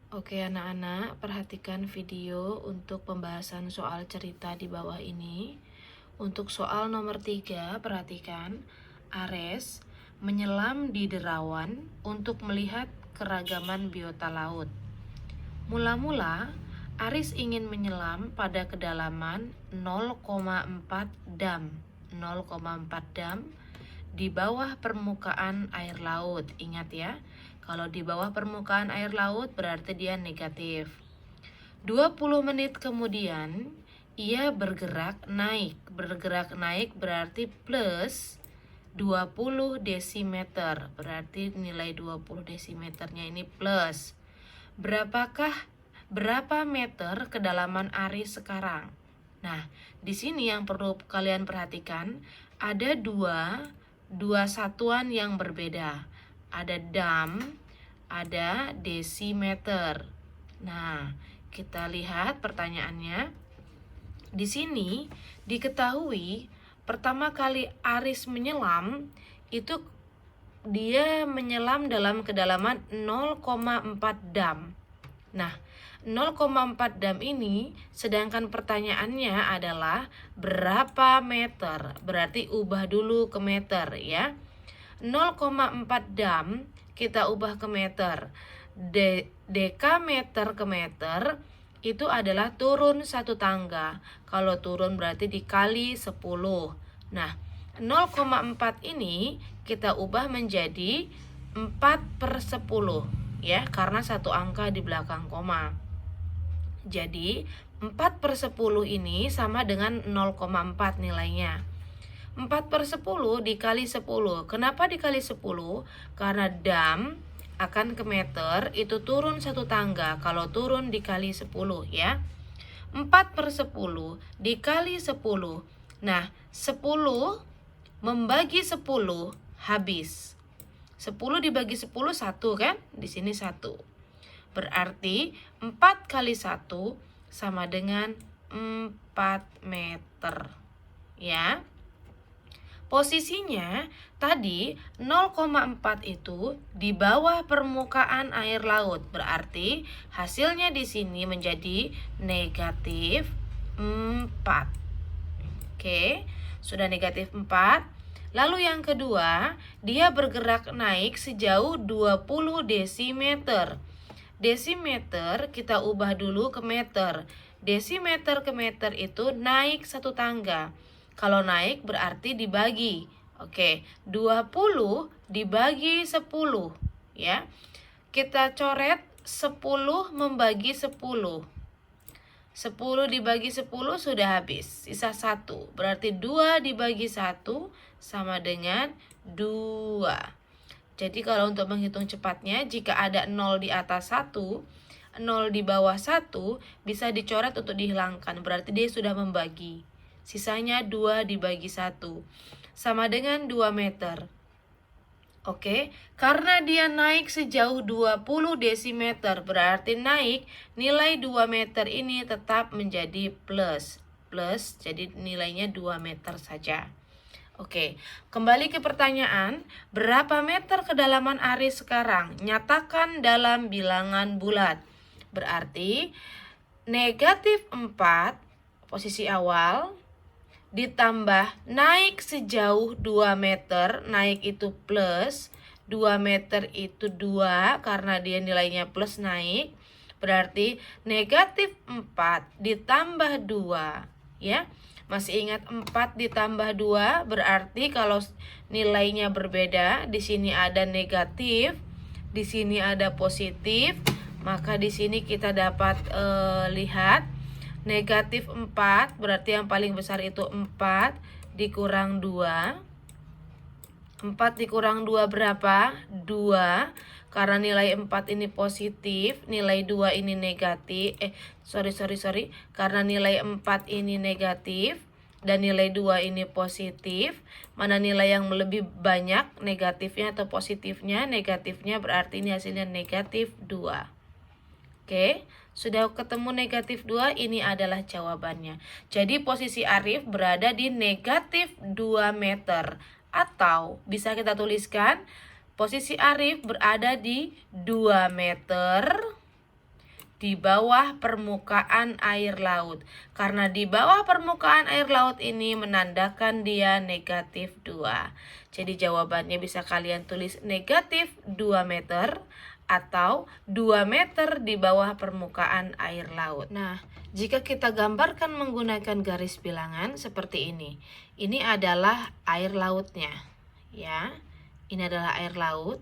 Oke anak-anak, perhatikan video untuk pembahasan soal cerita di bawah ini. Untuk soal nomor 3, perhatikan. Ares menyelam di Derawan untuk melihat keragaman biota laut. Mula-mula, Aris ingin menyelam pada kedalaman 0,4 dam. 0,4 dam di bawah permukaan air laut. Ingat ya, kalau di bawah permukaan air laut berarti dia negatif. 20 menit kemudian, ia bergerak naik. Bergerak naik berarti plus 20 desimeter. Berarti nilai 20 desimeternya ini plus. Berapa meter kedalaman Aris sekarang? Nah, di sini yang perlu kalian perhatikan, ada dua satuan yang berbeda. Ada dam, ada desimeter. Nah, kita lihat pertanyaannya. Di sini diketahui pertama kali Aris menyelam itu dia menyelam dalam kedalaman 0,4 dam. Nah, 0,4 dam ini, sedangkan pertanyaannya adalah berapa meter? Berarti ubah dulu ke meter ya. 0,4 dam kita ubah ke meter. Dekameter ke meter itu adalah turun satu tangga. Kalau turun berarti dikali 10. Nah, 0,4 ini kita ubah menjadi 4/10 ya, karena satu angka di belakang koma. Jadi 4/10 ini sama dengan 0,4 nilainya. 4/10 dikali 10. Kenapa dikali 10? Karena dam akan ke meter itu turun satu tangga. Kalau turun dikali 10 ya. 4/10 dikali 10. Nah, 10 membagi 10 habis. 10 dibagi 10 1 kan? Di sini 1. Berarti 4 kali 1 sama dengan 4 meter. Ya. Posisinya tadi 0,4 itu di bawah permukaan air laut. Berarti hasilnya di sini menjadi negatif 4. Oke, sudah negatif 4. Lalu yang kedua, dia bergerak naik sejauh 20 desimeter. Desimeter kita ubah dulu ke meter. Desimeter ke meter itu naik satu tangga. Kalau naik berarti dibagi. Oke, 20 dibagi 10 ya. Kita coret 10 membagi 10. 10 dibagi 10 sudah habis, sisa 1. Berarti 2 dibagi 1 sama dengan 2. Jadi kalau untuk menghitung cepatnya, jika ada 0 di atas 1, 0 di bawah 1, bisa dicoret untuk dihilangkan. Berarti dia sudah membagi. Sisanya 2 dibagi 1. Sama dengan 2 meter. Oke, karena dia naik sejauh 20 desimeter, berarti naik nilai 2 meter ini tetap menjadi plus. Plus, jadi nilainya 2 meter saja. Oke, kembali ke pertanyaan, berapa meter kedalaman Aris sekarang? Nyatakan dalam bilangan bulat. Berarti negatif 4, posisi awal, ditambah naik sejauh 2 meter, naik itu plus, 2 meter itu 2 karena dia nilainya plus naik, berarti negatif 4 ditambah 2 ya. Masih ingat 4 ditambah 2 berarti kalau nilainya berbeda, di sini ada negatif, di sini ada positif, maka di sini kita dapat lihat negatif 4 berarti yang paling besar itu 4 dikurang 2. 4 dikurang 2 berapa? 2. Karena nilai 4 ini positif, nilai 2 ini negatif. Sorry. Karena nilai 4 ini negatif dan nilai 2 ini positif. Mana nilai yang lebih banyak, negatifnya atau positifnya? Negatifnya berarti ini hasilnya negatif 2. Oke, sudah ketemu negatif 2, ini adalah jawabannya. Jadi posisi Arif berada di negatif 2 meter. Atau bisa kita tuliskan, posisi Arif berada di 2 meter di bawah permukaan air laut. Karena di bawah permukaan air laut ini menandakan dia negatif 2. Jadi jawabannya bisa kalian tulis negatif 2 meter atau 2 meter di bawah permukaan air laut. Nah, jika kita gambarkan menggunakan garis bilangan seperti ini. Ini adalah air lautnya, ya. Ini adalah air laut.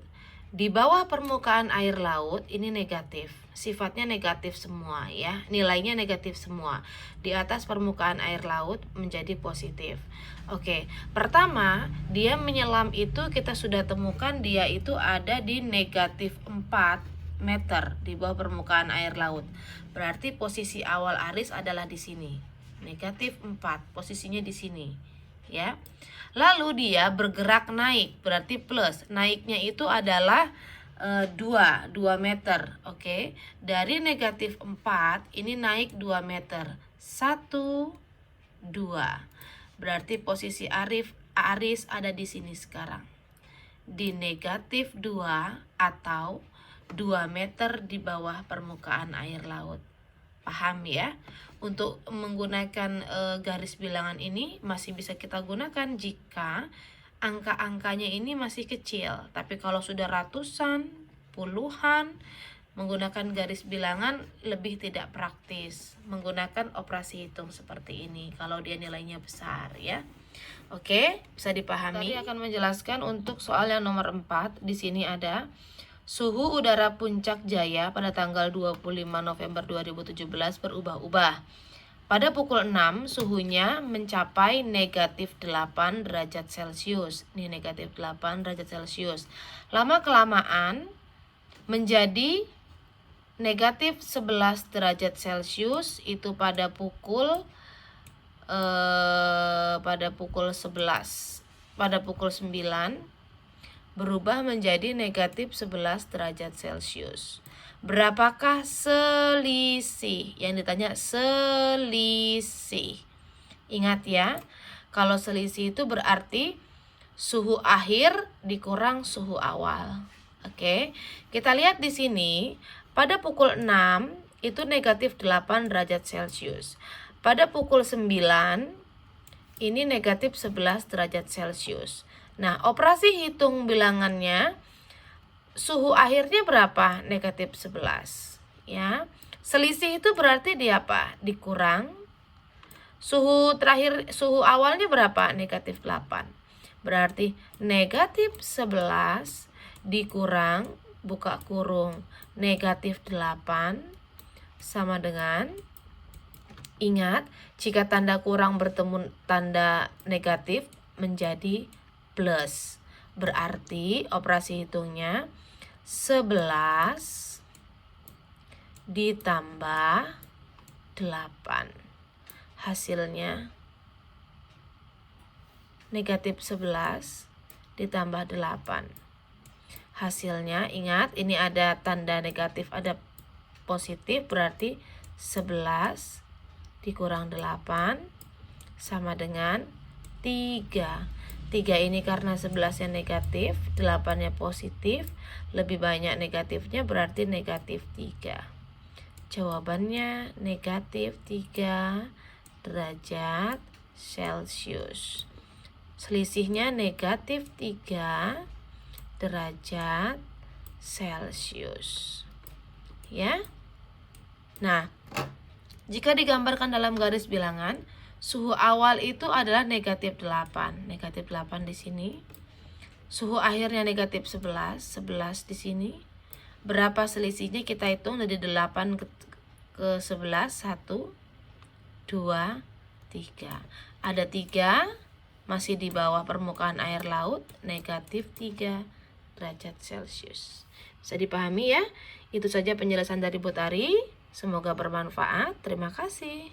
Di bawah permukaan air laut ini negatif. Sifatnya negatif semua, ya. Nilainya negatif semua. Di atas permukaan air laut menjadi positif. Oke, pertama, dia menyelam itu kita sudah temukan dia itu ada di negatif 4 meter di bawah permukaan air laut. Berarti posisi awal Aris adalah di sini. Negatif 4, posisinya di sini, ya. Lalu dia bergerak naik, berarti plus. Naiknya itu adalah 2 meter. Oke. Dari negatif 4 ini naik 2 meter. 1, 2. Berarti posisi Aris ada di sini sekarang. Di negatif 2 atau 2 meter di bawah permukaan air laut. Paham ya? Untuk menggunakan garis bilangan ini masih bisa kita gunakan jika angka-angkanya ini masih kecil. Tapi kalau sudah ratusan, puluhan, menggunakan garis bilangan lebih tidak praktis. Menggunakan operasi hitung seperti ini kalau dia nilainya besar, ya. Oke, bisa dipahami. Tadi akan menjelaskan untuk soal yang nomor 4. Di sini ada suhu udara Puncak Jaya pada tanggal 25 November 2017 berubah-ubah. Pada pukul 6 suhunya mencapai negatif 8 derajat Celcius. Ini negatif 8 derajat Celcius. Lama-kelamaan menjadi negatif 11 derajat Celcius itu pada pukul 11. Pada pukul 9 berubah menjadi negatif 11 derajat Celcius. Berapakah selisih? Yang ditanya selisih. Ingat ya, kalau selisih itu berarti suhu akhir dikurang suhu awal. Oke, kita lihat di sini pada pukul 6 itu negatif 8 derajat Celcius. Pada pukul 9 ini negatif 11 derajat Celcius. Nah, operasi hitung bilangannya suhu akhirnya berapa? Negatif 11, ya. Selisih itu berarti dia apa? Dikurang. Suhu awalnya berapa? Negatif 8. Berarti negatif 11 dikurang, buka kurung, negatif 8 sama dengan, ingat, jika tanda kurang bertemu tanda negatif menjadi plus. Berarti operasi hitungnya 11 ditambah 8. Hasilnya negatif 11 ditambah 8. Hasilnya, ingat, ini ada tanda negatif, ada positif, berarti 11 dikurang 8 sama dengan 3. 3 ini karena 11-nya negatif, 8-nya positif, lebih banyak negatifnya berarti negatif 3. Jawabannya negatif 3 derajat Celcius. Selisihnya negatif 3 derajat Celcius. Ya. Nah, jika digambarkan dalam garis bilangan, suhu awal itu adalah negatif 8. Negatif 8 di sini. Suhu akhirnya negatif 11. 11 di sini. Berapa selisihnya kita hitung dari 8 ke 11. 1, 2, 3. Ada 3 masih di bawah permukaan air laut. Negatif 3 derajat Celcius. Bisa dipahami ya? Itu saja penjelasan dari Bu Tari. Semoga bermanfaat. Terima kasih.